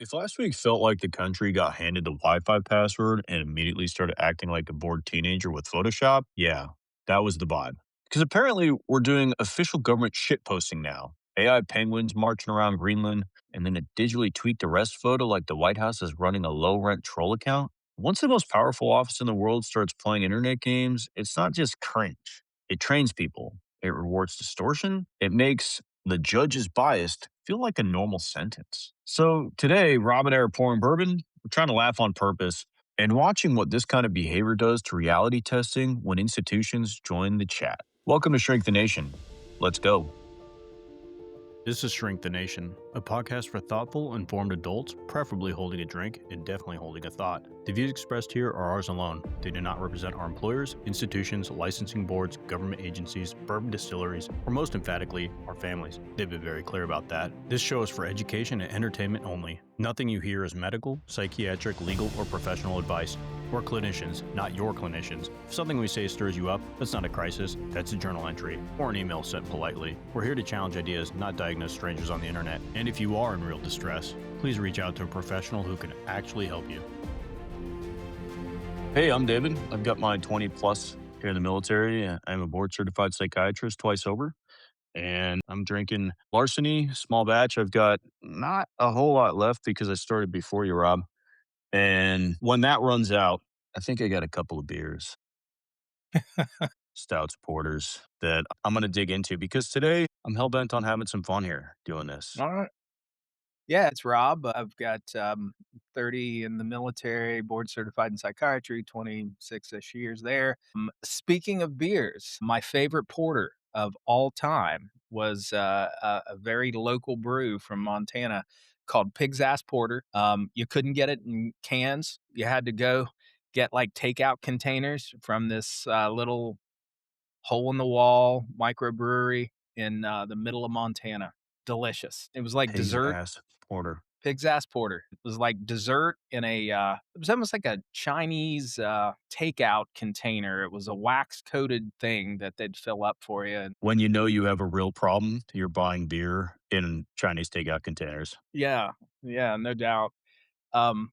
If last week felt like the country got handed the Wi Fi password and immediately started acting like a bored teenager with Photoshop, yeah, that was the vibe. Because apparently we're doing official government shit posting now. AI penguins marching around Greenland, and then a digitally tweaked arrest photo like the White House is running a low rent troll account. Once the most powerful office in the world starts playing internet games, it's not just cringe, it trains people. It rewards distortion. It makes the judge is biased feel like a normal sentence. So today, Rob and I are pouring bourbon. We're trying to laugh on purpose and watching what this kind of behavior does to reality testing when institutions join the chat. Welcome to Shrink the Nation. Let's go. This is Shrink the Nation, a podcast for thoughtful, informed adults, preferably holding a drink and definitely holding a thought. The views expressed here are ours alone. They do not represent our employers, institutions, licensing boards, government agencies, bourbon distilleries, or most emphatically, our families. They've been very clear about that. This show is for education and entertainment only. Nothing you hear is medical, psychiatric, legal, or professional advice. We're clinicians, not your clinicians. If something we say stirs you up, that's not a crisis, that's a journal entry, or an email sent politely. We're here to challenge ideas, not diagnose strangers on the internet. And if you are in real distress, please reach out to a professional who can actually help you. Hey, I'm David. I've got my 20 plus here in the military. I'm a board certified psychiatrist, twice over. And I'm drinking Larceny, small batch. I've got not a whole lot left because I started before you, Rob. And when that runs out, I think I got a couple of beers, stouts, porters that I'm going to dig into because today I'm hell bent on having some fun here doing this. All right. Yeah, it's Rob. I've got 30 in the military, board certified in psychiatry, 26-ish years there. Speaking of beers, my favorite porter of all time was a very local brew from Montana called Pig's Ass Porter. You couldn't get it in cans. You had to go get like takeout containers from this little hole in the wall microbrewery in the middle of Montana. Delicious. It was like Pig's dessert. ass porter. Pig's ass porter. It was like dessert in a, it was almost like a Chinese, takeout container. It was a wax-coated thing that they'd fill up for you, and When you know you have a real problem, you're buying beer in Chinese takeout containers. yeah, yeah, no doubt.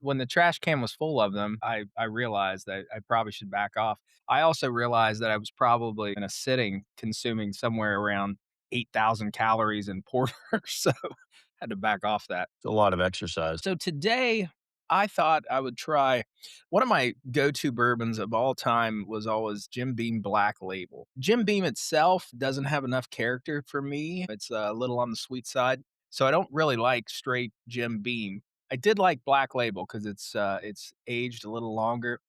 When the trash can was full of them, I realized that I probably should back off. I also realized that I was probably in a sitting consuming somewhere around 8,000 calories in porter, so had to back off that. It's a lot of exercise. So today, I thought I would try one of my go-to bourbons of all time was always Jim Beam Black Label. Jim Beam itself doesn't have enough character for me. It's a little on the sweet side, so I don't really like straight Jim Beam. I did like Black Label because it's aged a little longer.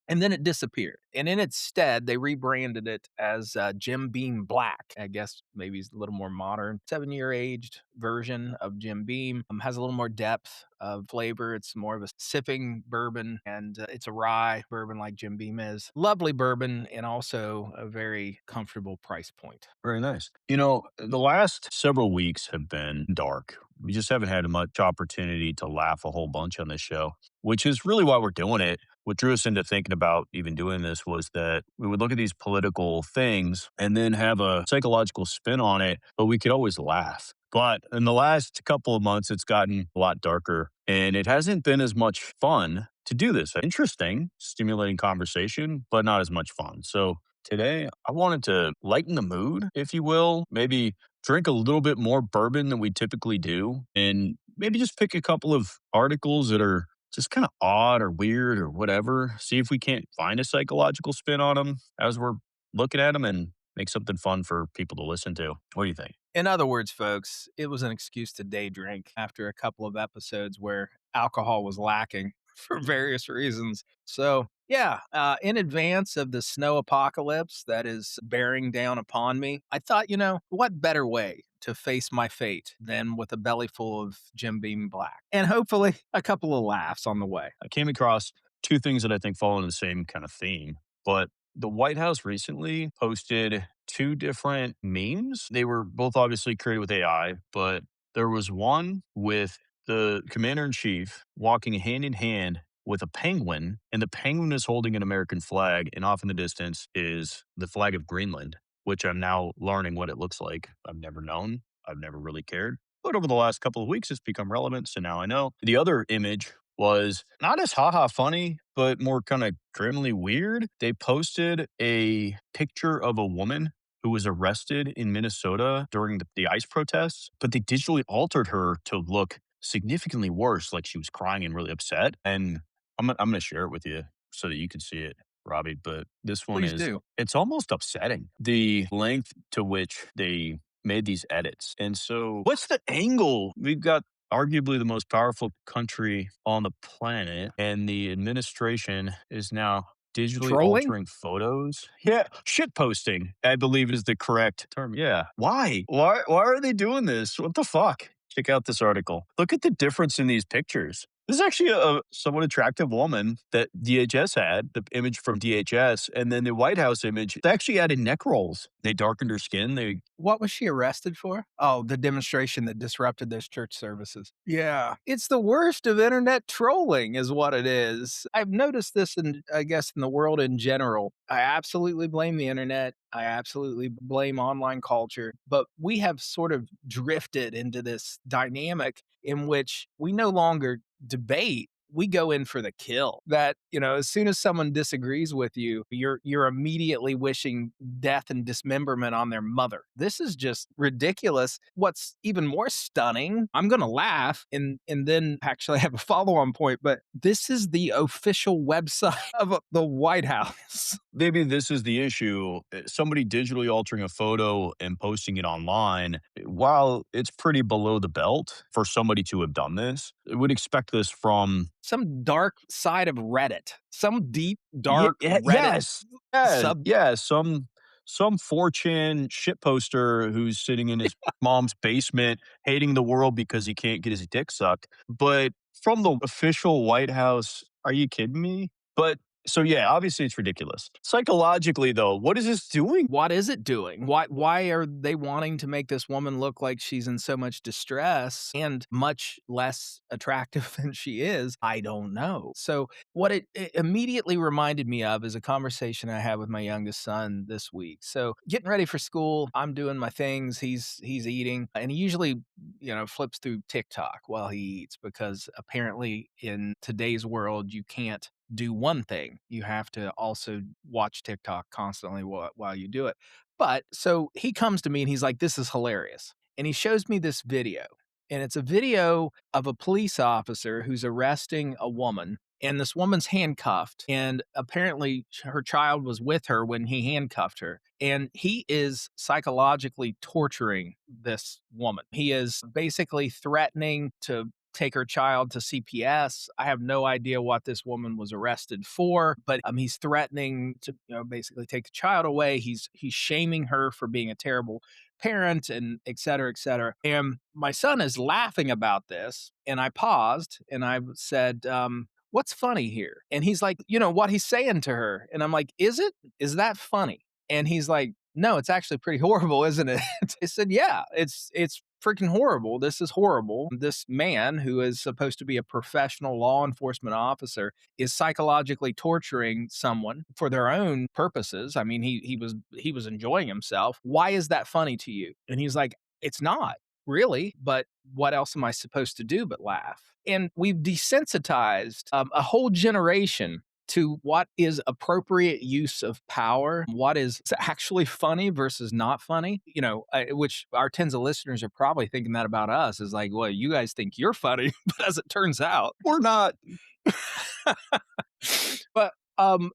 And then it disappeared, and in its stead, they rebranded it as, Jim Beam Black. I guess maybe it's a little more modern. 7-year aged version of Jim Beam, has a little more depth of flavor. It's more of a sipping bourbon, and, it's a rye bourbon like Jim Beam is. Lovely bourbon and also a very comfortable price point. Very nice. You know, the last several weeks have been dark. We just haven't had much opportunity to laugh a whole bunch on this show, which is really why we're doing it. What drew us into thinking about even doing this was that we would look at these political things and then have a psychological spin on it, but we could always laugh. But in the last couple of months, it's gotten a lot darker and it hasn't been as much fun to do this. Interesting, stimulating conversation, but not as much fun. So today, I wanted to lighten the mood, if you will, maybe drink a little bit more bourbon than we typically do, and maybe just pick a couple of articles that are just kind of odd or weird or whatever. See if we can't find a psychological spin on them as we're looking at them and make something fun for people to listen to. What do you think? In other words, folks, it was an excuse to day drink after a couple of episodes where alcohol was lacking for various reasons. So, yeah, in advance of the snow apocalypse that is bearing down upon me, I thought, what better way to face my fate than with a belly full of Jim Beam Black and hopefully a couple of laughs on the way. I came across two things that I think fall in the same kind of theme, but the White House recently posted two different memes. They were both obviously created with AI, but there was one with the commander in chief walking hand in hand with a penguin, and the penguin is holding an American flag, and off in the distance is the flag of Greenland, which I'm now learning what it looks like. I've never known. I've never really cared. But over the last couple of weeks, it's become relevant. So now I know. The other image was not as haha funny, but more kind of grimly weird. They posted a picture of a woman who was arrested in Minnesota during the ICE protests, but they digitally altered her to look significantly worse, like she was crying and really upset. And I'm going to share it with you so that you can see it, Robbie. But this one Please is, do. it's almost upsetting the length to which they made these edits. And so, what's the angle? We've got arguably the most powerful country on the planet, and the administration is now digitally Trolling? altering photos. Yeah, shit posting, I believe is the correct term. Yeah. Why? Why are they doing this? What the fuck? Check out this article. Look at the difference in these pictures. This is actually a somewhat attractive woman that DHS had, the image from DHS, and then the White House image. They actually added neck rolls. They darkened her skin. They What was she arrested for? Oh, the demonstration that disrupted those church services. Yeah. It's the worst of internet trolling, is what it is. I've noticed this in, I guess, in the world in general. I absolutely blame the internet. I absolutely blame online culture. But we have sort of drifted into this dynamic in which we no longer debate. We go in for the kill. That, as soon as someone disagrees with you, you're immediately wishing death and dismemberment on their mother. This is just ridiculous. What's even more stunning, I'm going to laugh and then actually have a follow-on point, but this is the official website of the White House. maybe this is the issue. Somebody digitally altering a photo and posting it online, while it's pretty below the belt for somebody to have done this, I would expect this from Some dark side of Reddit. Some deep, dark Reddit yes. Yeah, sub. yeah, some 4chan shit poster who's sitting in his mom's basement hating the world because he can't get his dick sucked. But from the official White House, are you kidding me? But so yeah, obviously it's ridiculous. Psychologically though, what is this doing? What is it doing? Why are they wanting to make this woman look like she's in so much distress and much less attractive than she is? I don't know. So what it immediately reminded me of is a conversation I had with my youngest son this week. So getting ready for school, I'm doing my things, he's eating, and he usually, flips through TikTok while he eats because apparently in today's world you can't do one thing. You have to also watch TikTok constantly while you do it. But so he comes to me and he's like, "This is hilarious." And he shows me this video. And it's a video of a police officer who's arresting a woman. And this woman's handcuffed. And apparently, her child was with her when he handcuffed her. And he is psychologically torturing this woman. He is basically threatening to take her child to CPS. I have no idea what this woman was arrested for, but he's threatening to basically take the child away. He's shaming her for being a terrible parent and et cetera, et cetera. And my son is laughing about this. And I paused and I said, what's funny here? And he's like, what he's saying to her. And I'm like, is it? Is that funny? And he's like, no, it's actually pretty horrible, isn't it? I said, yeah, it's freaking horrible. This is horrible. This man who is supposed to be a professional law enforcement officer is psychologically torturing someone for their own purposes. I mean, he was enjoying himself. Why is that funny to you? And he's like, it's not really, but what else am I supposed to do but laugh? And we've desensitized a whole generation to what is appropriate use of power, what is actually funny versus not funny, which our tens of listeners are probably thinking that about us is like, well, you guys think you're funny, but as it turns out, We're not. but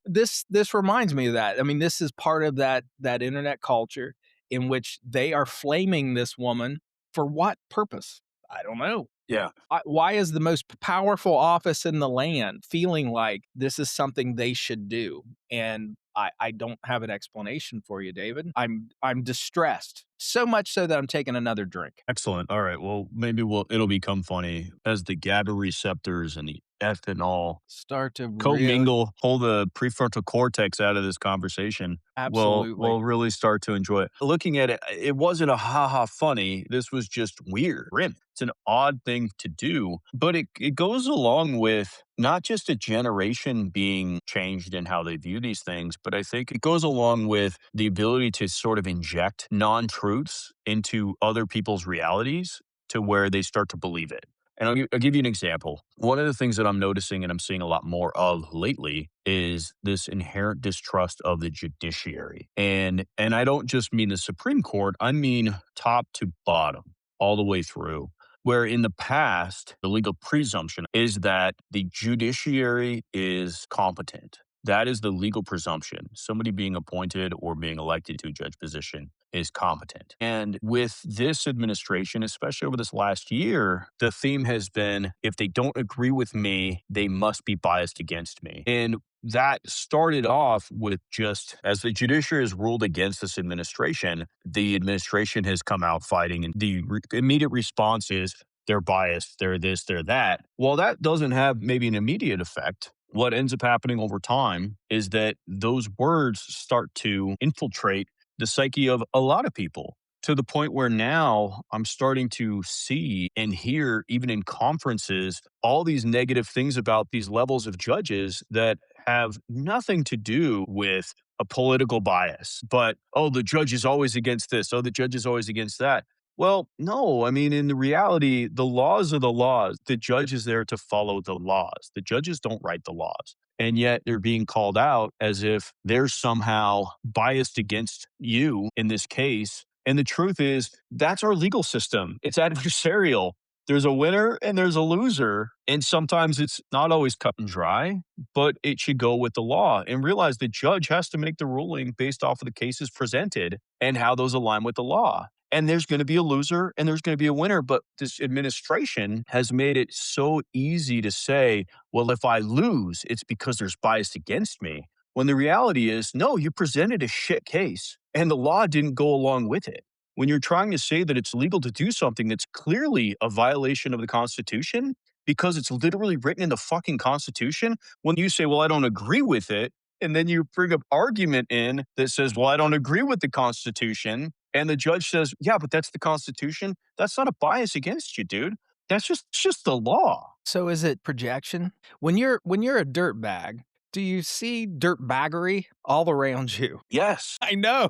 this reminds me of that. I mean, this is part of that internet culture in which they are flaming this woman for what purpose? I don't know. Yeah. Why is the most powerful office in the land feeling like this is something they should do? And I don't have an explanation for you, David. I'm distressed. So much so that I'm taking another drink. Excellent. All right. Well, maybe it'll become funny as the GABA receptors and the ethanol Start to really commingle, pull the prefrontal cortex out of this conversation. absolutely. We'll really start to enjoy it. Looking at it, it wasn't a haha funny. This was just weird, grim. It's an odd thing to do, but it goes along with not just a generation being changed in how they view these things, but I think it goes along with the ability to sort of inject non truths into other people's realities to where they start to believe it. And I'll give you an example. One of the things that I'm noticing and I'm seeing a lot more of lately is this inherent distrust of the judiciary. And I don't just mean the Supreme Court, I mean top to bottom, all the way through. Where in the past, the legal presumption is that the judiciary is competent. That is the legal presumption. Somebody being appointed or being elected to a judge position is competent. And with this administration, especially over this last year, the theme has been if they don't agree with me, they must be biased against me. And that started off with just as the judiciary has ruled against this administration, the administration has come out fighting, and the immediate response is they're biased, they're this, they're that. Well, that doesn't have maybe an immediate effect. What ends up happening over time is that those words start to infiltrate the psyche of a lot of people to the point where now I'm starting to see and hear, even in conferences, all these negative things about these levels of judges that have nothing to do with a political bias. But, oh, the judge is always against this. Oh, the judge is always against that. Well, no, I mean, in the reality, the laws are the laws. The judge is there to follow the laws. The judges don't write the laws. And yet they're being called out as if they're somehow biased against you in this case. And the truth is, that's our legal system. It's adversarial. There's a winner and there's a loser. And sometimes it's not always cut and dry, but it should go with the law and realize the judge has to make the ruling based off of the cases presented and how those align with the law. And there's going to be a loser and there's going to be a winner. But this administration has made it so easy to say, well, if I lose, it's because there's bias against me. When the reality is, no, you presented a shit case and the law didn't go along with it. When you're trying to say that it's legal to do something that's clearly a violation of the Constitution because it's literally written in the fucking Constitution, when you say, well, I don't agree with it, and then you bring up argument in that says, well, I don't agree with the Constitution, and the judge says, yeah, but that's the Constitution. That's not a bias against you, dude. That's just the law. So is it projection? When you're a dirt bag, do you see dirt baggery all around you? Yes. I know.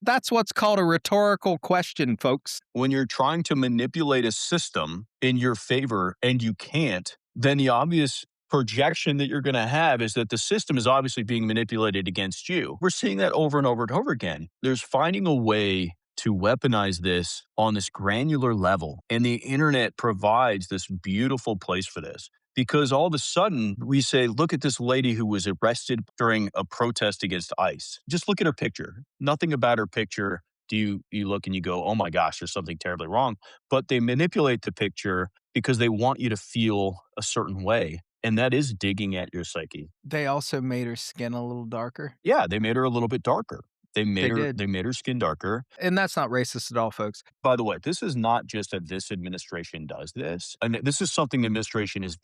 That's what's called a rhetorical question, folks. When you're trying to manipulate a system in your favor and you can't, then the obvious projection that you're going to have is that the system is obviously being manipulated against you. We're seeing that over and over and over again. There's finding a way to weaponize this on this granular level. And the internet provides this beautiful place for this. Because all of a sudden we say, look at this lady who was arrested during a protest against ICE. Just look at her picture. Nothing about her picture do you look and you go, oh my gosh, there's something terribly wrong. But they manipulate the picture because they want you to feel a certain way. And that is digging at your psyche. They also made her skin a little darker. Yeah, they made her a little bit darker. They did. They made her skin darker. And that's not racist at all, folks. By the way, this is not just that this administration does this, and this is something the administration has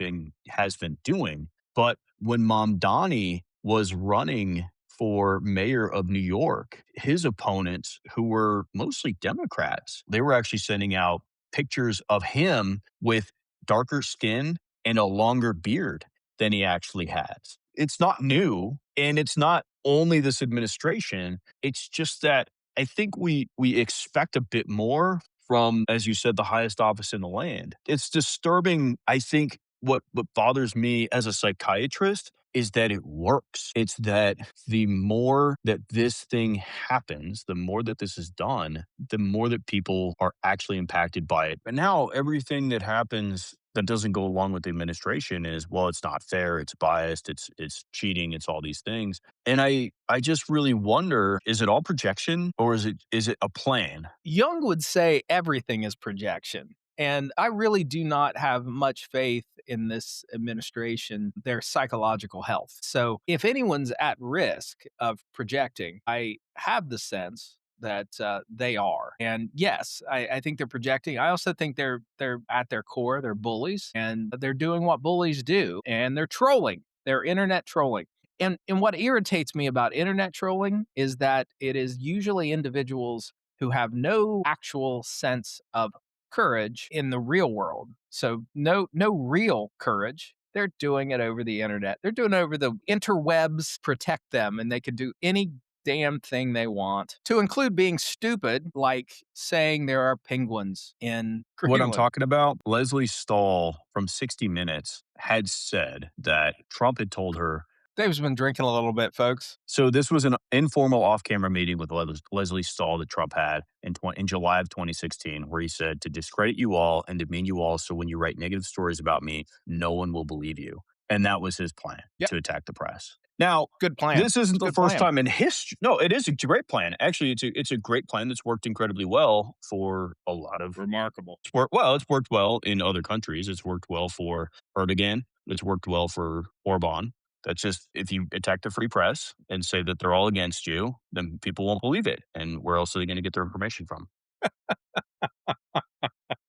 been doing. But when Mamdani was running for mayor of New York, his opponents, who were mostly Democrats, they were actually sending out pictures of him with darker skin and a longer beard than he actually has. It's not new, and it's not only this administration. It's just that I think we expect a bit more from, as you said, the highest office in the land. It's disturbing. I think what bothers me as a psychiatrist is that it works. It's that the more that this thing happens, the more that this is done, the more that people are actually impacted by it. But now everything that happens that doesn't go along with the administration is, well, it's not fair, it's biased, it's cheating, it's all these things. And I just really wonder, is it all projection or is it a plan? Jung would say everything is projection. And I really do not have much faith in this administration, their psychological health. So if anyone's at risk of projecting, I have the sense that they are. And yes, I think they're projecting. I also think they're at their core, they're bullies, and they're doing what bullies do, and they're trolling. They're internet trolling. And what irritates me about internet trolling is that it is usually individuals who have no actual sense of courage in the real world. So no real courage. They're doing it over the internet. They're doing it over the interwebs protect them and they can do any damn thing they want, to include being stupid, like saying there are penguins in What I'm Greenland. talking about, Leslie Stahl from 60 Minutes had said that Trump had told her. Dave's been drinking a little bit, folks. So this was an informal off-camera meeting with Leslie Stahl that Trump had in July of 2016, where he said to discredit you all and demean you all, so when you write negative stories about me, no one will believe you. And that was his plan Yep. to attack the press. Now, Good plan. this isn't It's a the good first plan. time in history. No, it is a great plan. Actually, it's a great plan that's worked incredibly well for a lot of. Remarkable. It's worked well in other countries. It's worked well for Erdogan. It's worked well for Orban. That's just if you attack the free press and say that they're all against you, then people won't believe it. And where else are they going to get their information from?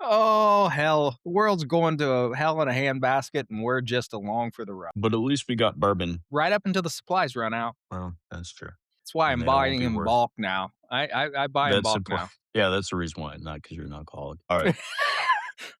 Oh, hell. The world's going to a hell in a handbasket, and we're just along for the ride. But at least we got bourbon. Right up until the supplies run out. Well, that's true. That's why And I'm then it won't buying be in worth. bulk now. I buy in That's the bulk point. now. Yeah, that's the reason why. Not because you're an alcoholic. All right.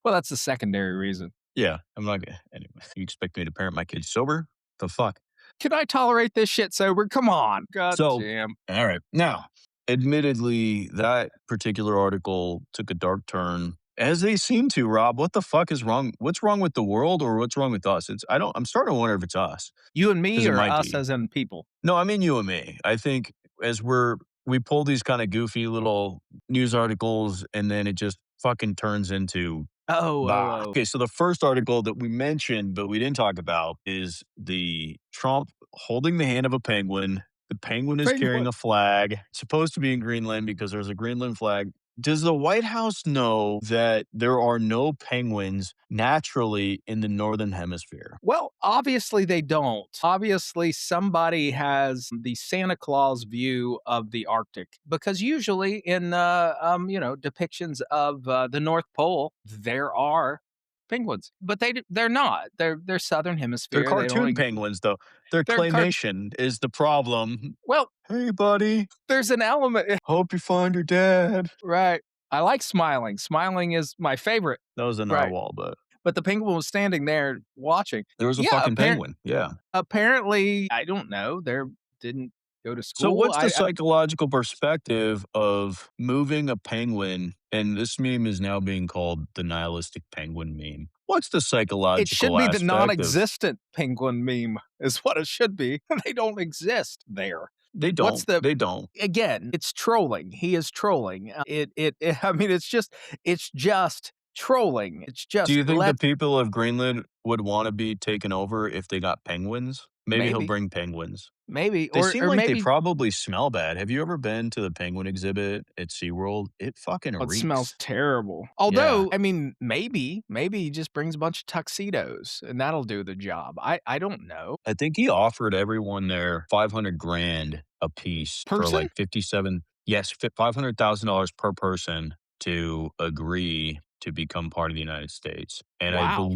Well, that's the secondary reason. Yeah, I'm not gonna. Anyway, you expect me to parent my kids sober? The fuck. Can I tolerate this shit sober? Come on. God So, damn. all right. Now, admittedly, that particular article took a dark turn, as they seem to, Rob. What the fuck is wrong? What's wrong with the world or what's wrong with us? I'm starting to wonder if it's us You and because me it or might us be. as in people? No, I mean you and me. I think as we pull these kind of goofy little news articles and then it just fucking turns into Oh, oh, bah. oh. Okay, so the first article that we mentioned, but we didn't talk about, is the Trump holding the hand of a penguin. The penguin is carrying Penguin. a flag. It's supposed to be in Greenland because there's a Greenland flag. Does the White House know that there are no penguins naturally in the Northern Hemisphere? Well, obviously they don't. Obviously, somebody has the Santa Claus view of the Arctic because usually in depictions of the North Pole there are penguins, but they're not. They're Southern They're Hemisphere. They don't. cartoon penguins, though. Their They're claymation is the problem. well. Hey, buddy. There's an element, Hope you find your dad. right? I like smiling. Smiling is my favorite, That was a right? narwhal, but But the penguin was standing there watching. there was a Yeah, fucking penguin. Yeah. apparently, I don't know, they didn't go to So school. what's the psychological perspective of moving a penguin? And this meme is now being called the nihilistic penguin meme. What's the It should psychological be the aspect of non-existent penguin meme is what it should be. They don't exist there. they What's don't. the They don't. again, it's trolling. He is trolling. I mean, it's just trolling. It's Do just you think the people of Greenland would want to be taken over if they got penguins? Maybe he'll maybe, bring penguins. maybe, They or seem or like they maybe probably smell bad. Have you ever been to the penguin exhibit at SeaWorld? It fucking oh, it smells reeks. terrible. Yeah. Although, I mean, maybe he just brings a bunch of tuxedos and that'll do the job. I don't know. I think he offered everyone there 500 grand a piece for Person? like 57, yes, $500,000 per person to agree to become part of the United States. And Wow.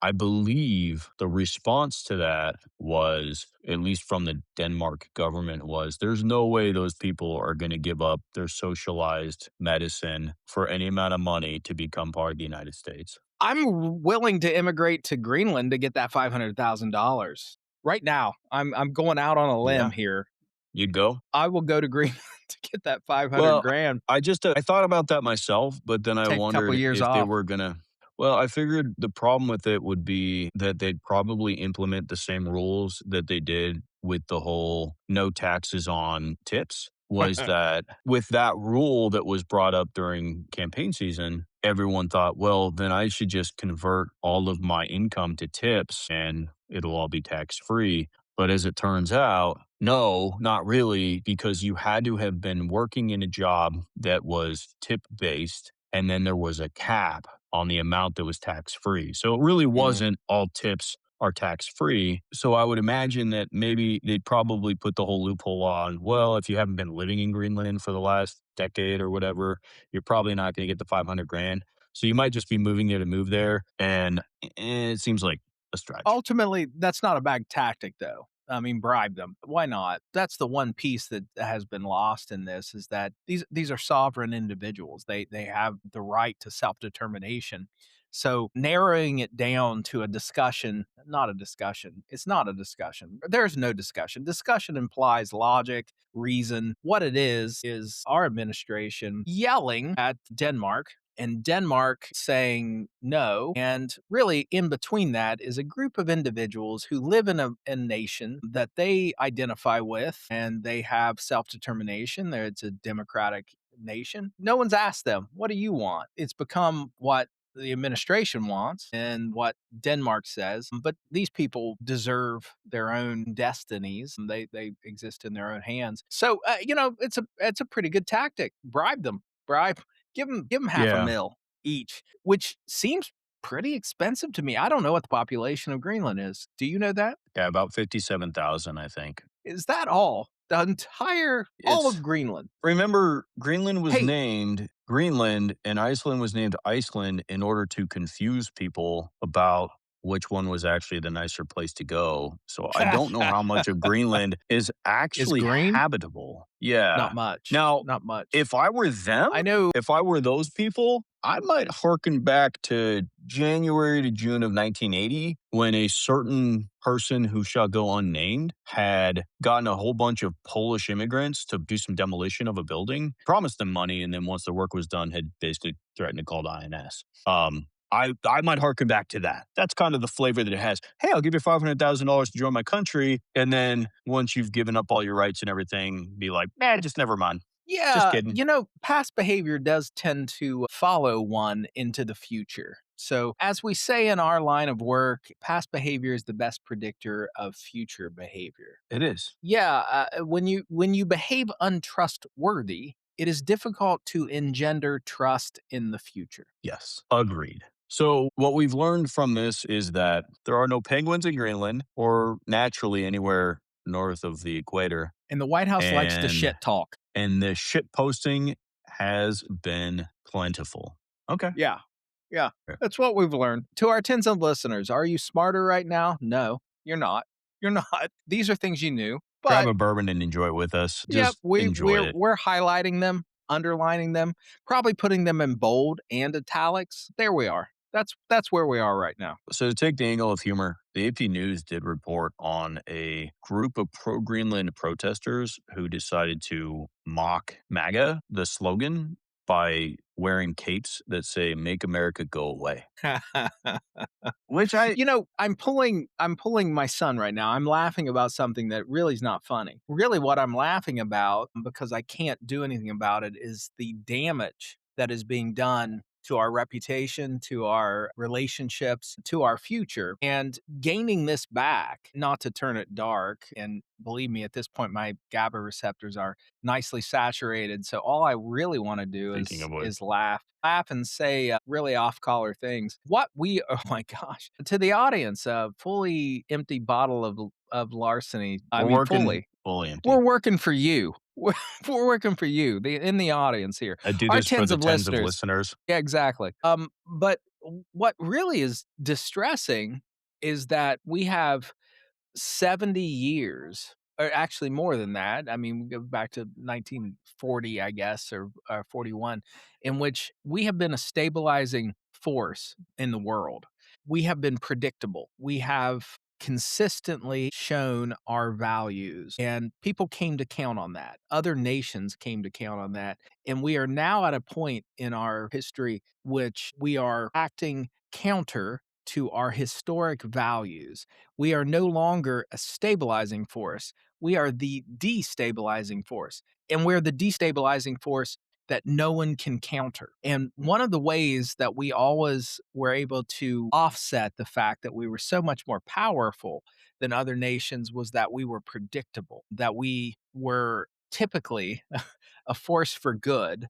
I believe the response to that was, at least from the Denmark government, was there's no way those people are going to give up their socialized medicine for any amount of money to become part of the United States. I'm willing to immigrate to Greenland to get that $500,000 right now. I'm going out on a limb Yeah. here. You'd go? I will go to Greenland to get that 500 Well, grand. I thought about that myself, but then I Take a couple wondered years if they off. were gonna. Well, I figured the problem with it would be that they'd probably implement the same rules that they did with the whole no taxes on tips. Was that with that rule that was brought up during campaign season, everyone thought, well, then I should just convert all of my income to tips and it'll all be tax free. But as it turns out, no, not really, because you had to have been working in a job that was tip based, and then there was a cap on the amount that was tax free. So it really Mm. wasn't all tips are tax free. So I would imagine that maybe they'd probably put the whole loophole on, well, if you haven't been living in Greenland for the last decade or whatever, you're probably not going to get the 500 grand. So you might just be moving there to move there. And it seems like a stretch. Ultimately, that's not a bad tactic, though. I mean, bribe them. Why not? That's the one piece that has been lost in this is that these are sovereign individuals. They have the right to self determination. So narrowing it down to a discussion, not a discussion. It's not a discussion. There's no discussion. Discussion implies logic, reason. What it is our administration yelling at Denmark and Denmark saying no. And really, in between that is a group of individuals who live in a nation that they identify with and they have self determination. It's a democratic nation. No one's asked them, what do you want? It's become what the administration wants and what Denmark says. But these people deserve their own destinies. They exist in their own hands. So it's a pretty good tactic. Bribe them. Bribe. Give them half a Yeah. mil each, which seems pretty expensive to me. I don't know what the population of Greenland is. Do you know that? Yeah, about 57,000, I think. Is that all? The entire all It's of Greenland. Remember, Greenland was Hey, named Greenland and Iceland was named Iceland in order to confuse people about which one was actually the nicer place to go. So I don't know how much of Greenland is is actually green? habitable. Not Yeah. much. Now, Not much. if I were them, I know. if I were those people, I might hearken back to January to June of 1980 when a certain person who shall go unnamed had gotten a whole bunch of Polish immigrants to do some demolition of a building, promised them money, and then once the work was done, had basically threatened to call the INS. I might harken back to that. That's kind of the flavor that it has. Hey, I'll give you $500,000 to join my country, and then once you've given up all your rights and everything, be like, just never mind. Just Yeah, kidding. past behavior does tend to follow one into the future. So, as we say in our line of work, past behavior is the best predictor of future behavior. It is. Yeah, when you behave untrustworthy, it is difficult to engender trust in the future. Yes. Agreed. So, what we've learned from this is that there are no penguins in Greenland or naturally anywhere north of the equator. And the White House likes to And shit talk. the shit posting has been plentiful. Okay. Yeah. Yeah. Yeah. That's what we've learned. To our tens of listeners, are you smarter right now? No, you're not. You're not. These are things you knew. Grab But a bourbon and enjoy it with us. yep, Just enjoy it. we're highlighting them, underlining them, probably putting them in bold and italics. There we are. That's where we are right now. So, to take the angle of humor, the AP News did report on a group of pro Greenland protesters who decided to mock MAGA, the slogan, by wearing capes that say "Make America Go Away." Which I I'm pulling my son right now. I'm laughing about something that really is not funny. Really what I'm laughing about, because I can't do anything about it, is the damage that is being done to our reputation, to our relationships, to our future. And gaining this back, not to turn it dark, and believe me, at this point my GABA receptors are nicely saturated. So all I really want to do speaking of which, is laugh and say really off collar things. What we oh my gosh, to the audience, a fully empty bottle of larceny. I we're mean, working fully. fully empty. We're working for you. We're working for you, in the audience here. I do Our this for tens the of tens of listeners. listeners. Yeah, exactly. But what really is distressing is that we have 70 years, or actually more than that. I mean, we go back to 1940, I guess, or 41, in which we have been a stabilizing force in the world. We have been predictable. We have consistently shown our values, and people came to count on that. Other nations came to count on that. And we are now at a point in our history which we are acting counter to our historic values. We are no longer a stabilizing force. We are the destabilizing force. And we're the destabilizing force that no one can counter. And one of the ways that we always were able to offset the fact that we were so much more powerful than other nations was that we were predictable, that we were typically a force for good.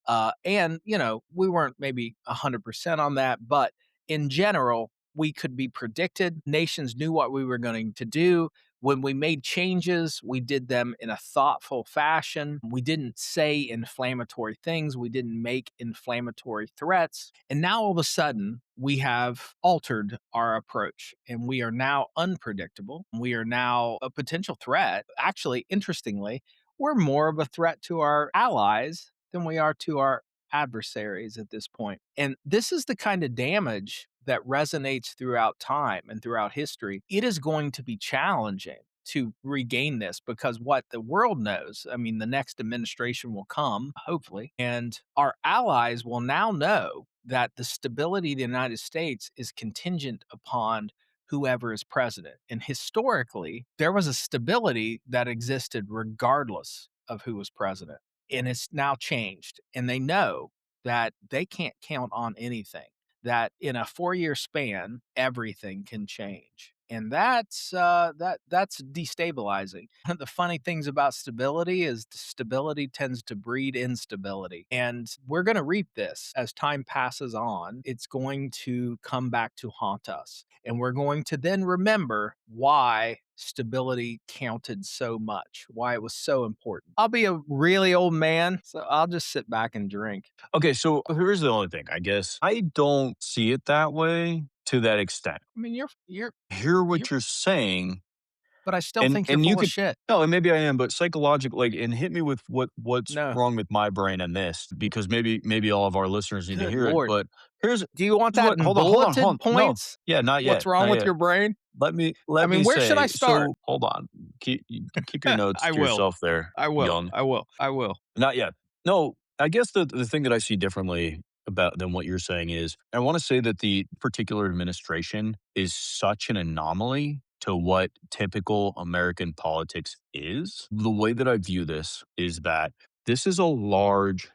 We weren't maybe 100% on that, but in general, we could be predicted. Nations knew what we were going to do. When we made changes, we did them in a thoughtful fashion. We didn't say inflammatory things. We didn't make inflammatory threats. And now all of a sudden, we have altered our approach and we are now unpredictable. We are now a potential threat. Actually, interestingly, we're more of a threat to our allies than we are to our adversaries at this point. And this is the kind of damage that resonates throughout time and throughout history. It is going to be challenging to regain this because what the world knows, I mean, the next administration will come, hopefully, and our allies will now know that the stability of the United States is contingent upon whoever is president. And historically, there was a stability that existed regardless of who was president. And it's now changed. And they know that they can't count on anything, that in a 4-year span, everything can change. And that's destabilizing. The funny things about stability is stability tends to breed instability. And we're going to reap this as time passes on. It's going to come back to haunt us. And we're going to then remember why stability counted so much, why it was so important. I'll be a really old man, so I'll just sit back and drink. Okay, so here's the only thing, I guess. I don't see it that way to that extent. I mean, Hear you're what you're saying, but I still think you're and you full of could shit. no, and maybe I am, but psychological, like, and hit me with what's No. wrong with my brain and this, because maybe all of our listeners need to Good hear it. lord. But here's Do you want here's that what in hold bulleted on. No, points? yeah, not What's yet, wrong not with yet. your brain? I Let mean, me where should I say, start? so hold on. Keep your notes I to will. yourself there, I will. young. I will. I will. Not yet. No, I guess the thing that I see differently about than what you're saying is I want to say that the particular administration is such an anomaly to what typical American politics is. The way that I view this is that this is a large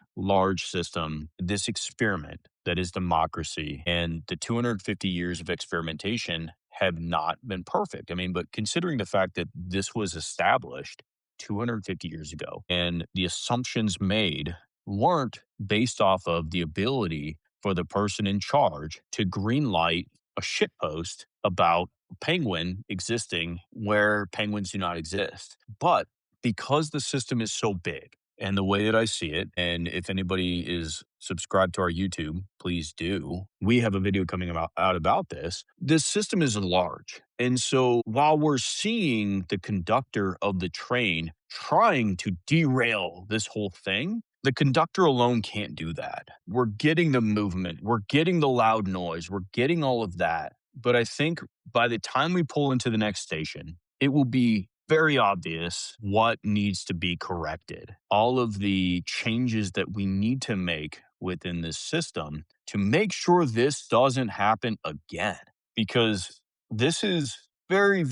system, this experiment that is democracy, and the 250 years of experimentation have not been perfect. I mean, but considering the fact that this was established 250 years ago. And the assumptions made weren't based off of the ability for the person in charge to greenlight a shitpost about a penguin existing where penguins do not exist. But because the system is so big, and the way that I see it, and if anybody is subscribed to our YouTube, please do. We have a video coming out about this. This system is large. And so while we're seeing the conductor of the train trying to derail this whole thing, the conductor alone can't do that. We're getting the movement, we're getting the loud noise, we're getting all of that. But I think by the time we pull into the next station, it will be very obvious what needs to be corrected. All of the changes that we need to make within this system to make sure this doesn't happen again. Because this is very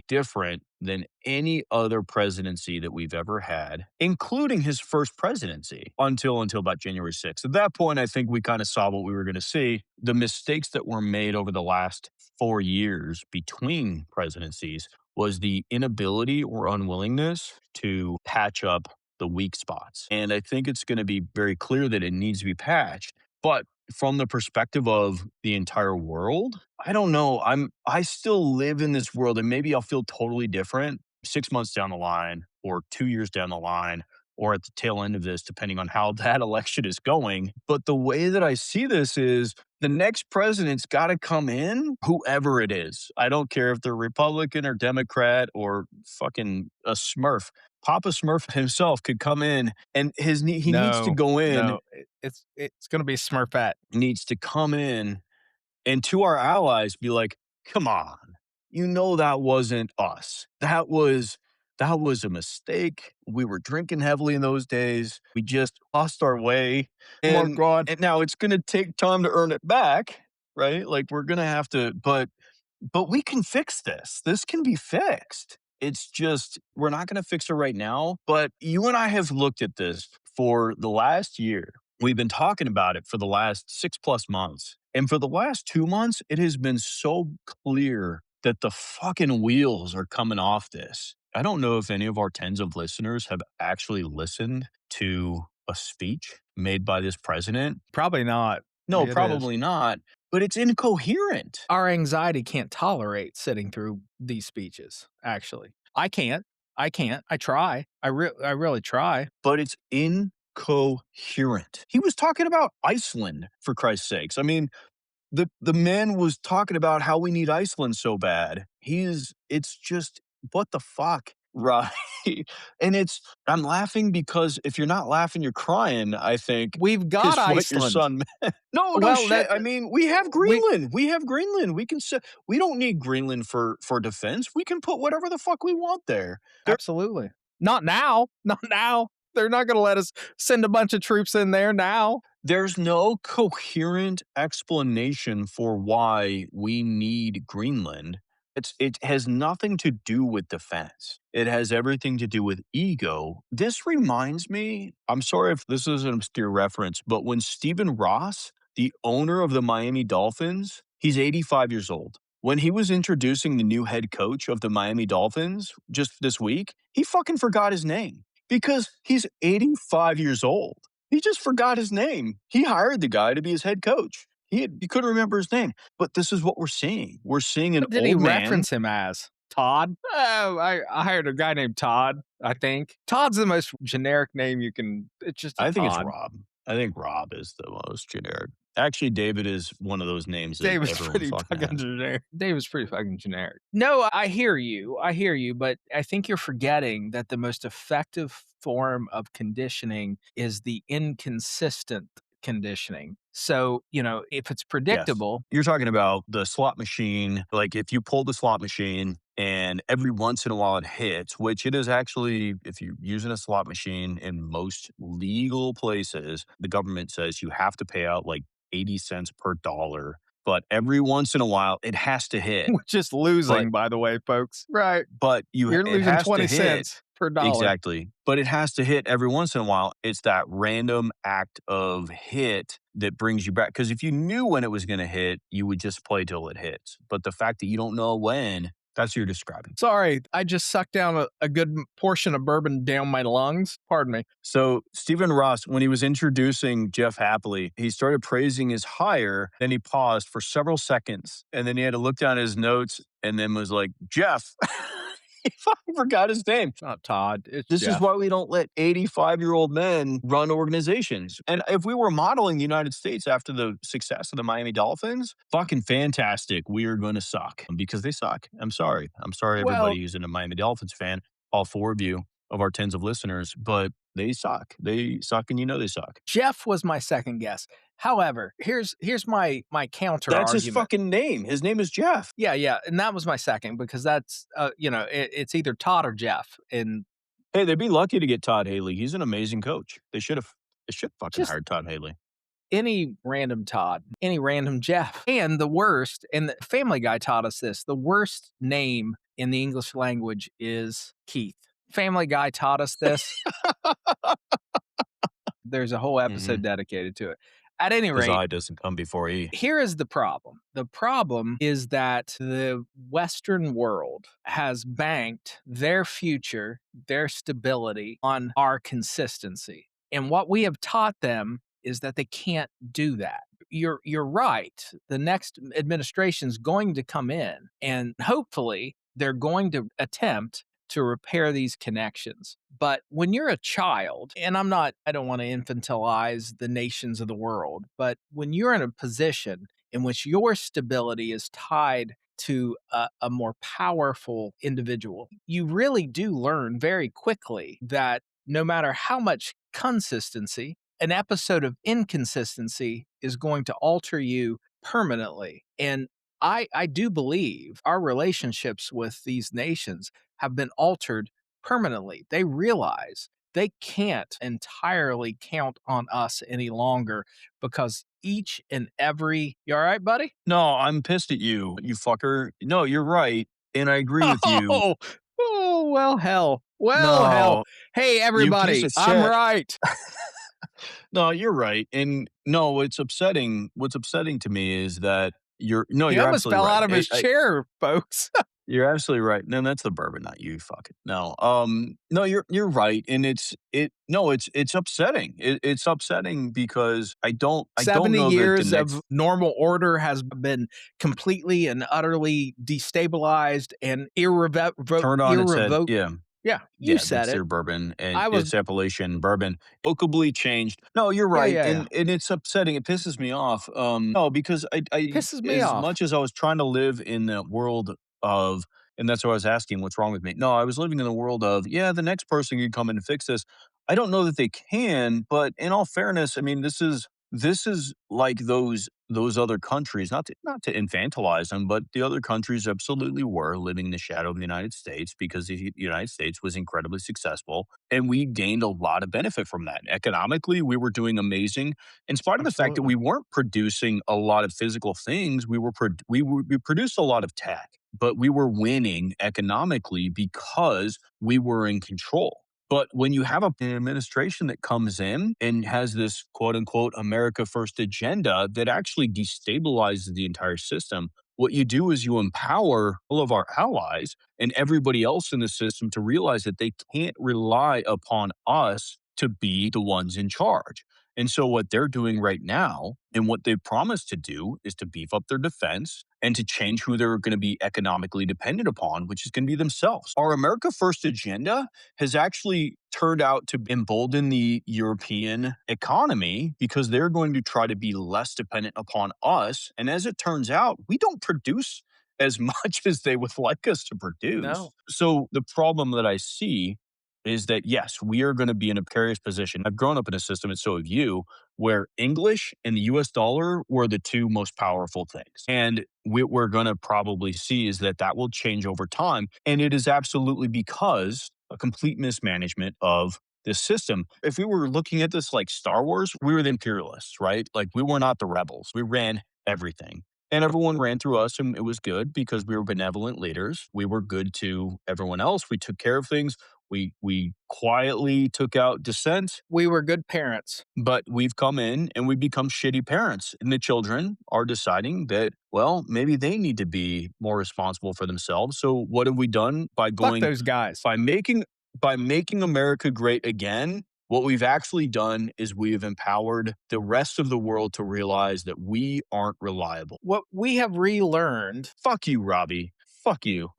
different than any other presidency that we've ever had, including his first presidency until about January 6th. At that point, I think we kind of saw what we were going to see. The mistakes that were made over the last 4 years between presidencies was the inability or unwillingness to patch up the weak spots. And I think it's going to be very clear that it needs to be patched. But from the perspective of the entire world, I don't know. I still live in this world, and maybe I'll feel totally different 6 months down the line, or 2 years down the line, or at the tail end of this, depending on how that election is going. But the way that I see this is the next president's got to come in, whoever it is. I don't care if they're Republican or Democrat or fucking a Smurf. Papa Smurf himself could come in, and he needs to No, go in, no, it's gonna be Smurfette. needs to come in and to our allies be like, "Come on. You know that wasn't us. That was a mistake. We were drinking heavily in those days. We just lost our way. Oh my And god. and now it's going to take time to earn it back, right? Like we're going to have to but we can fix this. This can be fixed. It's just we're not going to fix it right now, but you and I have looked at this for the last year. We've been talking about it for the last 6+ months. And for the last 2 months, it has been so clear that the fucking wheels are coming off this. I don't know if any of our tens of listeners have actually listened to a speech made by this president. Probably not. No, It is. probably not, but it's incoherent. Our anxiety can't tolerate sitting through these speeches, actually. I can't. I can't. I try. I really try. But it's incoherent. He was talking about Iceland, for Christ's sakes. I mean, the man was talking about how we need Iceland so bad. It's just what the fuck? Right. And I'm laughing because if you're not laughing, you're crying, I think, We've got is what your Iceland. son No, no Well, shit. that I mean, we have we Greenland. We have Greenland. We don't need Greenland for defense. We can put whatever the fuck we want there. absolutely. Not now. Not now. They're not gonna let us send a bunch of troops in there now. There's no coherent explanation for why we need Greenland. It has nothing to do with defense. It has everything to do with ego. This reminds me, I'm sorry if this is an obscure reference, but when Stephen Ross, the owner of the Miami Dolphins, he's 85 years old. When he was introducing the new head coach of the Miami Dolphins just this week, he fucking forgot his name because he's 85 years old. He just forgot his name. He hired the guy to be his head coach. He couldn't remember his name. But this is what we're seeing. We're seeing an What did he old man. reference him as? Todd? Oh, I hired a guy named Todd, I think. Todd's the most generic name you can it's just a I think it's Todd. Rob. I think Rob is the most generic. Actually, David is one of those names that David's everyone pretty fucking fucking has. generic. David's pretty fucking generic. No, I hear you, but I think you're forgetting that the most effective form of conditioning is the inconsistent conditioning. So, if it's Yes. predictable, You're talking about the slot machine. Like if you pull the slot machine and every once in a while it hits, which it is actually, if you're using a slot machine in most legal places, the government says you have to pay out like 80 cents per dollar. But every once in a while it has to hit. we're just But losing, by the way, folks. Right. You're it losing has to 20 hit. cents per dollar. Exactly, but it has to hit every once in a while. It's that random act of hit that brings you back. Because if you knew when it was gonna hit, you would just play till it hits, but the fact that you don't know when, that's what you're describing. Sorry, I just sucked down a good portion of bourbon down my lungs. Pardon me. So, Stephen Ross, when he was introducing Jeff Happily, he started praising his hire, then he paused for several seconds, and then he had to look down at his notes and then was like, "Jeff." He fucking forgot his name. It's not Todd, it's This is Jeff. why we don't let 85-year-old men run organizations. And if we were modeling the United States after the success of the Miami Dolphins, fucking fantastic. We are going to suck because they suck. I'm sorry. I'm sorry, Well, everybody who's a Miami Dolphins fan, all four of you, of our tens of listeners, but they suck. They suck, and you know they suck. Jeff was my second guess. However, here's my counter That's his argument. fucking name. His name is Jeff. Yeah, yeah, and that was my second because that's, it's either Todd or Jeff, and Hey, they'd be lucky to get Todd Haley. He's an amazing coach. They should fucking just hire Todd Haley. any random Todd, any random Jeff. And the worst, and the Family Guy taught us this, the worst name in the English language is Keith. Family Guy taught us this. There's a whole episode Mhm. dedicated to it. At any 'Cause rate, I doesn't come before E. here is the problem. The problem is that the Western world has banked their future, their stability on our consistency. And what we have taught them is that they can't do that. You're right. The next administration is going to come in and hopefully they're going to attempt to repair these connections. But when you're a child, and I don't want to infantilize the nations of the world, but when you're in a position in which your stability is tied to a more powerful individual, you really do learn very quickly that no matter how much consistency, an episode of inconsistency is going to alter you permanently. And I do believe our relationships with these nations have been altered permanently. They realize they can't entirely count on us any longer because each and every you all right, buddy? No, I'm pissed at you, you fucker. No, you're right, and I agree with you. Oh, oh, well, hell. Well, hell. No, Hey, you piece everybody, of I'm shit. right. No, you're right, and no, what's upsetting to me is that He you're almost absolutely fell right. out of his chair, folks. You're absolutely right. No, that's the bourbon, not you, fuck it. No, no, you're right, and it's upsetting. It's upsetting because I don't 70 know that the years next of normal order has been completely and utterly destabilized and turned on its head. irrevoc Yeah. Yeah, you Yeah, said that's it. their bourbon, and I was it's Appalachian bourbon, vocably changed. No, you're Yeah, right, yeah, yeah. and it's upsetting, it pisses me off, no, because I Pisses me as off. much as I was trying to live in that world of And that's why I was asking, what's wrong with me? No, I was living in the world of, yeah, the next person can come in and fix this. I don't know that they can, but in all fairness, I mean, this is like those other countries, not to infantilize them, but the other countries absolutely were living in the shadow of the United States because the United States was incredibly successful, and we gained a lot of benefit from that. Economically, we were doing amazing, in spite of the fact that Absolutely. we weren't producing a lot of physical things. We produced a lot of tech, but we were winning economically because we were in control. But when you have an administration that comes in and has this quote unquote America First agenda that actually destabilizes the entire system, what you do is you empower all of our allies and everybody else in the system to realize that they can't rely upon us to be the ones in charge. And so, what they're doing right now and what they've promised to do is to beef up their defense and to change who they're going to be economically dependent upon, which is going to be themselves. Our America First agenda has actually turned out to embolden the European economy because they're going to try to be less dependent upon us. And as it turns out, we don't produce as much as they would like us to produce. No, So the problem that I see is that, yes, we are going to be in a precarious position. I've grown up in a system, and so have you, where English and the US dollar were the two most powerful things. And what we're going to probably see is that that will change over time. And it is absolutely because a complete mismanagement of this system. If we were looking at this like Star Wars, we were the imperialists, right? Like we were not the rebels. We ran everything. And everyone ran through us, and it was good because we were benevolent leaders. We were good to everyone else. We took care of things. We quietly took out dissent, we were good parents. but we've come in and we become shitty parents. And the children are deciding that, well, maybe they need to be more responsible for themselves. So what have we done by Fuck going those guys. by making America great again? What we've actually done is we've empowered the rest of the world to realize that we aren't reliable. What we have relearned, Fuck you, Robbie. Fuck you.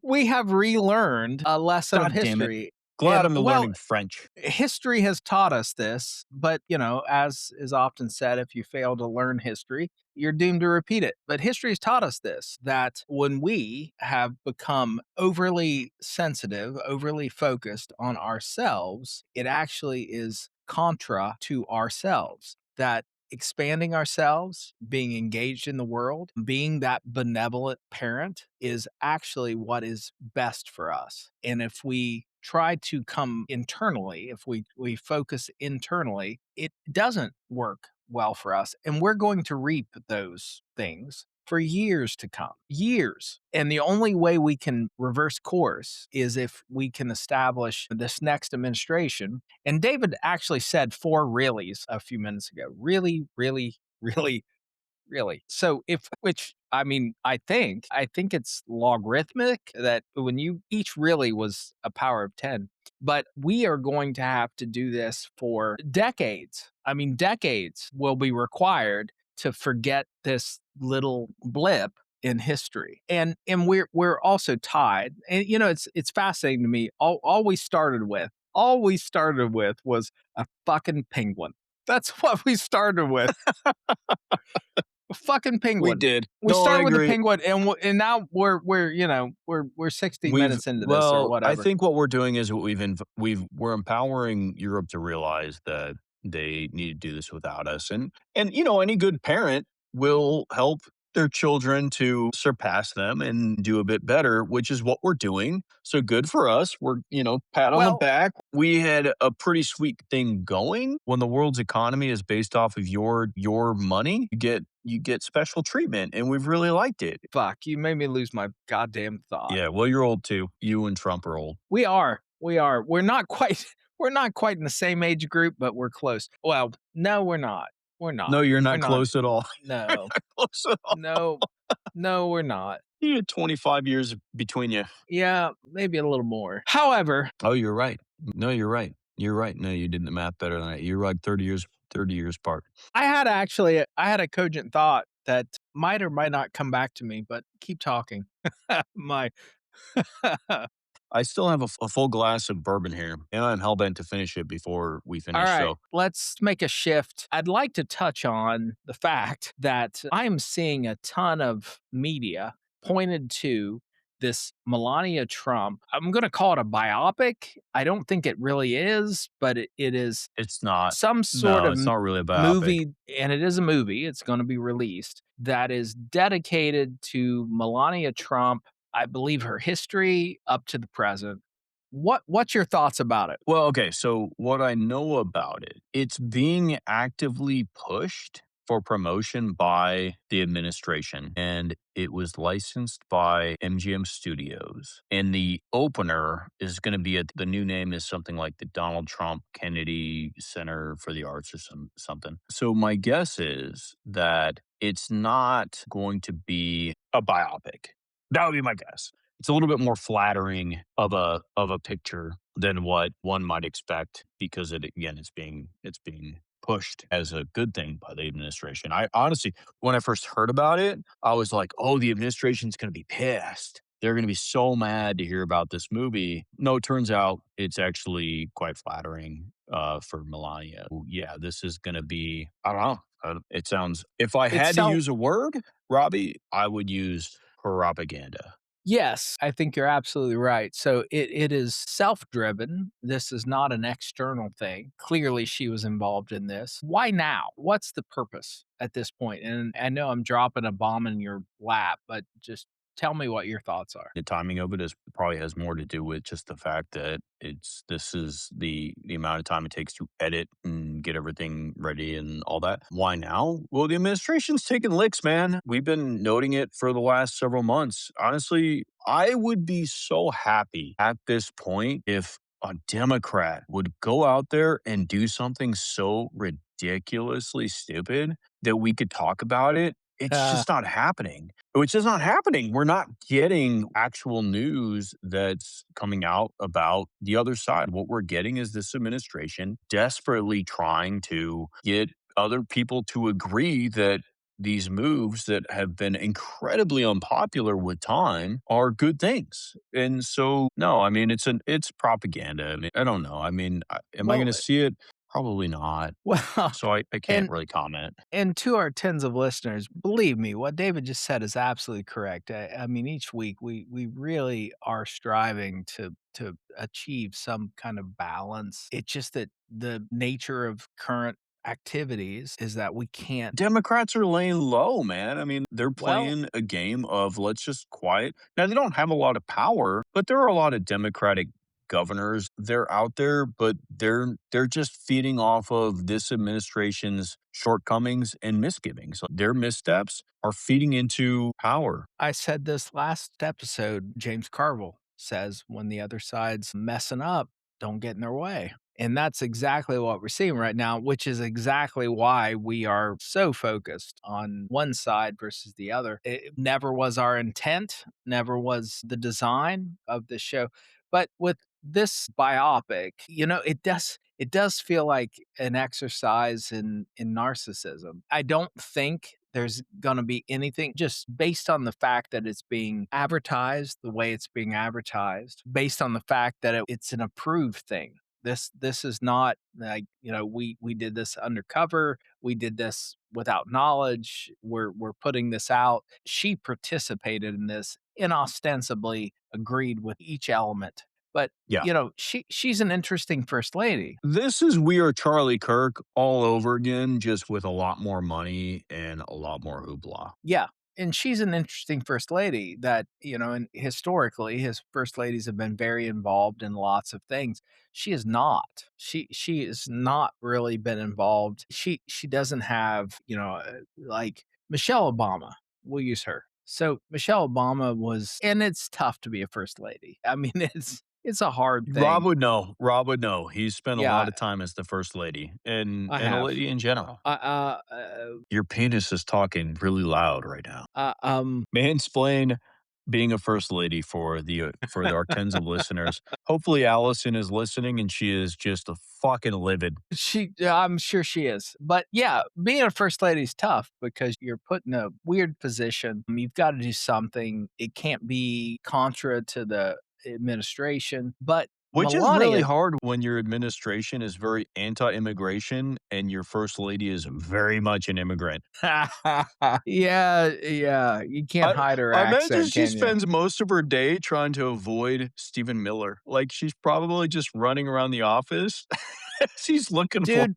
we have relearned a lesson of God damn it. history. Glad And I'm well, learning French. history has taught us this, but as is often said, if you fail to learn history, you're doomed to repeat it. But history has taught us this, that when we have become overly sensitive, overly focused on ourselves, it actually is contra to ourselves. That expanding ourselves, being engaged in the world, being that benevolent parent is actually what is best for us. And if we try to come internally, if we focus internally, it doesn't work well for us. And we're going to reap those things for years to come, years. And the only way we can reverse course is if we can establish this next administration. And David actually said four reallys a few minutes ago. Really, really, really, really. So if which I mean, I think it's logarithmic that when you each really was a power of 10. But we are going to have to do this for decades. I mean, decades will be required to forget this little blip in history. And we're also tied. And it's fascinating to me. All we started with was a fucking penguin. That's what we started with. A fucking We penguin. did. We No, I started with the agree. penguin, and now we're 60 We've minutes into this or well, I whatever. think what we're doing is what we're empowering Europe to realize that they need to do this without us. And any good parent will help their children to surpass them and do a bit better, which is what we're doing. So good for us. We're, pat on the Well, back. We had a pretty sweet thing going. When the world's economy is based off of your money, you get special treatment, and we've really liked it. fuck, you made me lose my goddamn thought. Yeah, well, you're old too. You and Trump are old. We are. We are. We're not quite we're not quite in the same age group, but we're close. Well, no, we're not. We're No, not. you're We're not not. close at all. You're No. not close at all. No. No, we're not. You had 25 years between you. Yeah, maybe a little more. However, Oh, you're right. No, you're right. You're right. No, you did the math better than I. You're like 30 years apart. I had a cogent thought that might or might not come back to me, but keep talking. My I still have a full glass of bourbon here, and I'm hellbent to finish it before we All finish. right, So, let's make a shift. I'd like to touch on the fact that I am seeing a ton of media pointed to this Melania Trump. I'm going to call it a biopic. I don't think it really is, but it is It's not. some sort No, of it's not really a biopic. movie, and it is a movie. It's going to be released that is dedicated to Melania Trump. I believe her history up to the present. What's your thoughts about it? Well, okay, so what I know about it, it's being actively pushed for promotion by the administration, and it was licensed by MGM Studios. And the opener is going to be the new name is something like the Donald Trump Kennedy Center for the Arts or something. So my guess is that it's not going to be a biopic. That would be my guess. It's a little bit more flattering of a picture than what one might expect because it's being pushed as a good thing by the administration. I honestly, when I first heard about it, I was like, "Oh, the administration's going to be pissed. They're going to be so mad to hear about this movie." No, it turns out it's actually quite flattering for Melania. Yeah, this is going to be. I don't know. It sounds. If I It's had to self use a word, Robbie, I would use propaganda. Yes, I think you're absolutely right. So it is self-driven. This is not an external thing. Clearly, she was involved in this. Why now? What's the purpose at this point? And I know I'm dropping a bomb in your lap, but just tell me what your thoughts are. The timing of it is probably has more to do with just the fact that this is the amount of time it takes to edit and get everything ready and all that. Why now? Well, the administration's taking licks, man. We've been noting it for the last several months. Honestly, I would be so happy at this point if a Democrat would go out there and do something so ridiculously stupid that we could talk about it. It's Uh, just not happening. Which is not happening. We're not getting actual news that's coming out about the other side. What we're getting is this administration desperately trying to get other people to agree that these moves that have been incredibly unpopular with time are good things. And so, no, I mean, it's propaganda. I mean, I don't know. I mean, am I going well, to see it? Probably not. well, So I can't and really comment. And to our tens of listeners, believe me, what David just said is absolutely correct. I mean, each week we really are striving to achieve some kind of balance. It's just that the nature of current activities is that we can't. Democrats are laying low, man. I mean, they're Well, playing a game of let's just quiet. Now, they don't have a lot of power, but there are a lot of Democratic governors. They're out there, but they're just feeding off of this administration's shortcomings and misgivings. Their missteps are feeding into power. I said this last episode. James Carville says when the other side's messing up, don't get in their way. And that's exactly what we're seeing right now, which is exactly why we are so focused on one side versus the other. It never was our intent, never was the design of the show. But with this biopic, it does feel like an exercise in narcissism. I don't think there's going to be anything just based on the fact that it's being advertised the way it's being advertised, based on the fact that it's an approved thing. This is not like, we did this undercover, we did this without knowledge, we're putting this out. She participated in this and ostensibly agreed with each element. But Yeah. she's an interesting first lady. This is We Are Charlie Kirk all over again, just with a lot more money and a lot more hoopla. Yeah, and she's an interesting first lady that, and historically, his first ladies have been very involved in lots of things. She is not. She has not really been involved. She doesn't have, like Michelle Obama. We'll use her. So Michelle Obama was, and it's tough to be a first lady. I mean, it's a hard Rob thing. would know. Rob would know. He's spent a lot Yeah, of time as the first lady I and a have. lady in general. I Your penis is talking really loud right now. uh, um, Mansplain being a first lady for our tens of listeners. Hopefully, Allison is listening and she is just a fucking livid. I'm sure she is. But yeah, being a first lady is tough because you're put in a weird position. You've got to do something. It can't be contra to the administration. But Which is really Melania. hard when your administration is very anti-immigration and your first lady is very much an immigrant. Yeah, yeah, you can't I hide her I imagine accent, she can you? spends most of her day trying to avoid Stephen Miller. Like, she's probably just running around the office. She's looking for Dude,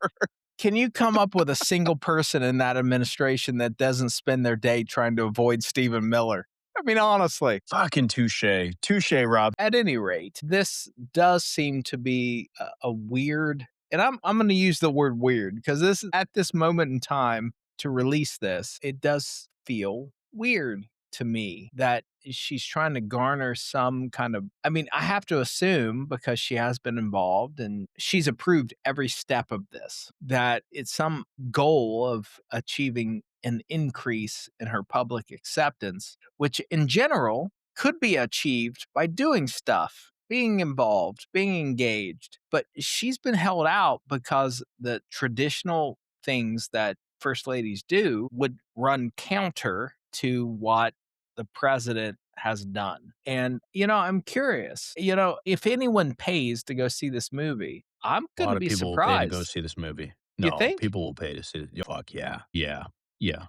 can you come up with a single person in that administration that doesn't spend their day trying to avoid Stephen Miller? I mean, honestly. fucking touche. Touche, Rob. At any rate, this does seem to be a weird, and I'm going to use the word weird because this at this moment in time to release this, it does feel weird to me that she's trying to garner some kind of, I mean, I have to assume because she has been involved and she's approved every step of this that it's some goal of achieving an increase in her public acceptance, which in general could be achieved by doing stuff, being involved, being engaged. But she's been held out because the traditional things that first ladies do would run counter to what the president has done. And, I'm curious, if anyone pays to go see this movie, I'm A going to lot of be people will pay to go surprised. see this movie. You No, think? people will pay to see it. Yeah, fuck yeah. Yeah. Yeah.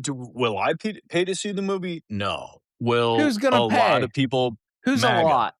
Will I pay to see the movie? No. Will Who's going a to lot pay? of people Who's a MAGA, lot?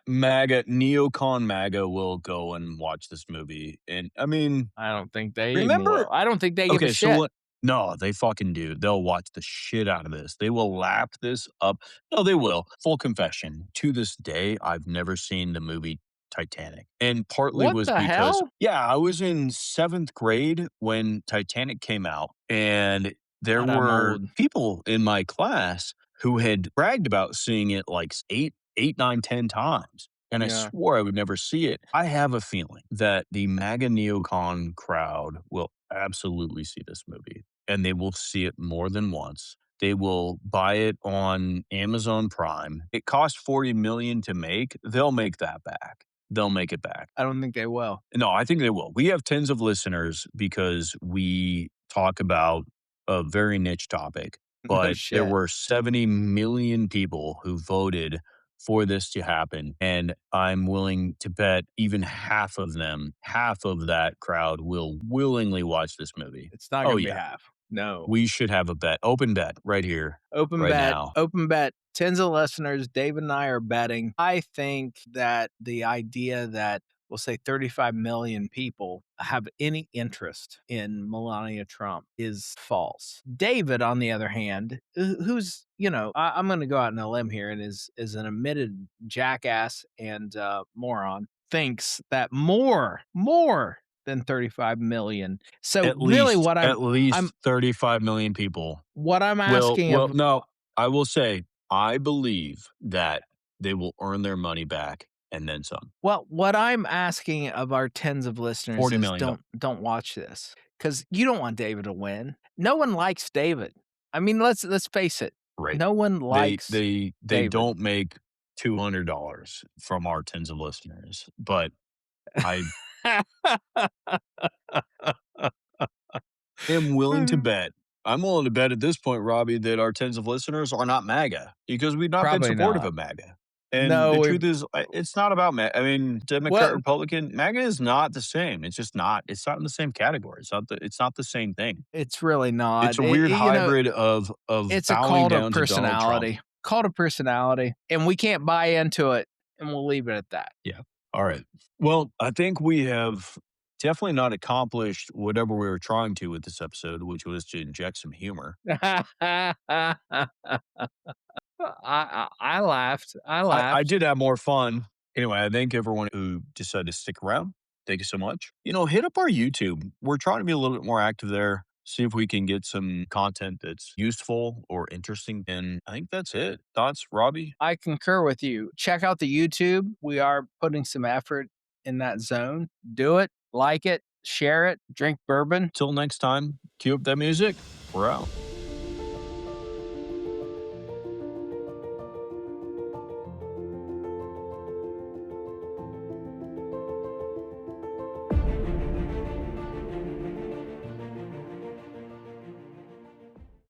MAGA, neocon MAGA will go and watch this movie. And I mean, I don't think they even remember will. I don't think they give a okay, so shit. what no, they fucking do. They'll watch the shit out of this. They will lap this up. No, they will. Full confession. To this day, I've never seen the movie Titanic. And partly What was the because, hell? yeah, I was in 7th grade when Titanic came out, and there God, I'm were old. people in my class who had bragged about seeing it like 8, 9, 10 times. And I Yeah. swore I would never see it. I have a feeling that the MAGA neocon crowd will absolutely see this movie, and they will see it more than once. They will buy it on Amazon Prime. It cost 40 million to make. They'll make that back. They'll make it back. I don't think they will. No, I think they will. We have tens of listeners because we talk about a very niche topic, No but there shit. were 70 million people who voted for this to happen. And I'm willing to bet even half of them, half of that crowd will willingly watch this movie. It's not Oh, gonna be yeah. half. No. We should have a bet, open bet right here, Open right bet, now. open bet. Tens of listeners, Dave and I are betting. I think that the idea that we'll say 35 million people have any interest in Melania Trump is false. David, on the other hand, who's, I'm going to go out on a limb here and is an admitted jackass and moron, thinks that more than 35 million. So really At I'm least 35 million people what I'm will asking of no, I will say, I believe that they will earn their money back and then some. Well, what I'm asking of our tens of listeners is 40,000,000. don't watch this because you don't want David to win. No one likes David. I mean, let's face it. Right. No one They likes they they David. don't make $200 from our tens of listeners, but I am willing to bet I'm willing to bet at this point, Robbie, that our tens of listeners are not MAGA because we've not been Probably supportive not. of MAGA. And No, the we've truth is, it's not about I mean, Democrat, what Republican, MAGA is not the same. It's just not. It's not in the same category. It's not the same thing. it's really It's not. a weird You know, hybrid of it's a bowing call to down to Donald Trump. personality. Call to personality, and we can't buy into it, and we'll leave it at that. Yeah. All right. Well, I think we have definitely not accomplished whatever we were trying to with this episode, which was to inject some humor. I laughed. I I laughed. did have more fun. Anyway, I thank everyone who decided to stick around. Thank you so much. Hit up our YouTube. We're trying to be a little bit more active there. See if we can get some content that's useful or interesting. And I think that's it. Thoughts, Robbie? I concur with you. Check out the YouTube. We are putting some effort in that zone. Do it, like it, share it, drink bourbon. Till next time, cue up that music. We're out.